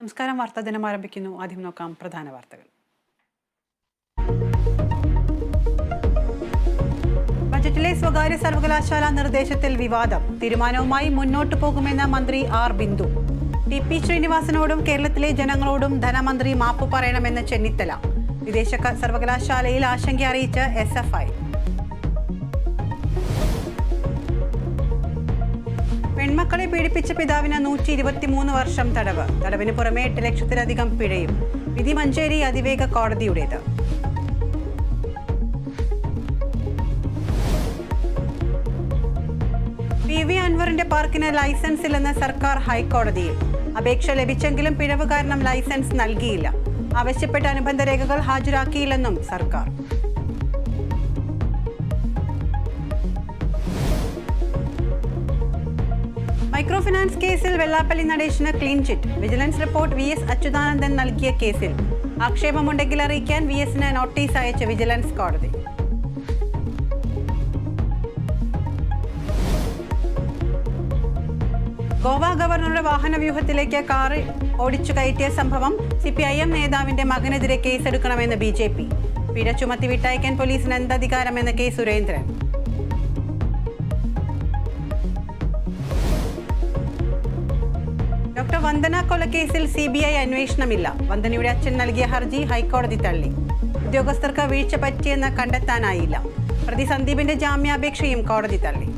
നമസ്കാരം. വാർത്താ ദിനം ആരംഭിക്കുന്നു. ആദ്യം നോക്കാം പ്രധാന വാർത്തകൾ. ബജറ്റിലെ സ്വകാര്യ സർവകലാശാല നിർദ്ദേശത്തിൽ വിവാദം. തീരുമാനവുമായി മുന്നോട്ടു പോകുമെന്ന മന്ത്രി ആർ ബിന്ദു. ടി.പി. ശ്രീനിവാസനോടും കേരളത്തിലെ ജനങ്ങളോടും ധനമന്ത്രി മാപ്പ് പറയണമെന്ന് ചെന്നിത്തല. വിദേശ സർവകലാശാലയിൽ ആശങ്ക അറിയിച്ച് SFI. പെൺമക്കളെ പീഡിപ്പിച്ച പിതാവിന് 123 വർഷം തടവ്. തടവിന് പുറമെ 8 ലക്ഷത്തിലധികം പിഴയും. വിധി മഞ്ചേരി അതിവേഗ കോടതിയുടേത്. PV അൻവറിന്റെ പാർക്കിന് ലൈസൻസ് ഇല്ലെന്ന് സർക്കാർ ഹൈക്കോടതിയിൽ. അപേക്ഷ ലഭിച്ചെങ്കിലും പിഴവ് കാരണം ലൈസൻസ് നൽകിയില്ല. ആവശ്യപ്പെട്ട അനുബന്ധ രേഖകൾ ഹാജരാക്കിയില്ലെന്നും സർക്കാർ. മൈക്രോ ഫിനാൻസ് കേസിൽ Vellappally Natesan clean chit. Vigilance report VS Achuthanandan നൽകിയ കേസിൽ ആക്ഷേപമുണ്ടെങ്കിൽ അറിയിക്കാൻ VSന് നോട്ടീസ് അയച്ച വിജിലൻസ് കോടതി. ഗോവ ഗവർണറുടെ വാഹനവ്യൂഹത്തിലേക്ക് കാർ ഓടിച്ചു കയറ്റിയ സംഭവം CPIM നേതാവിന്റെ മകനെതിരെ കേസെടുക്കണമെന്ന് BJP. പിഴ ചുമത്തി വിട്ടയക്കാൻ പോലീസിന് എന്തധികാരമെന്ന് K. സുരേന്ദ്രൻ. ഡോക്ടർ വന്ദന കൊലക്കേസിൽ CBI അന്വേഷണമില്ല. വന്ദനയുടെ അച്ഛൻ നൽകിയ ഹർജി ഹൈക്കോടതി തള്ളി. ഉദ്യോഗസ്ഥർക്ക് വീഴ്ച പറ്റിയെന്ന് കണ്ടെത്താനായില്ല. പ്രതി സന്ദീപിന്റെ ജാമ്യാപേക്ഷയും കോടതി തള്ളി.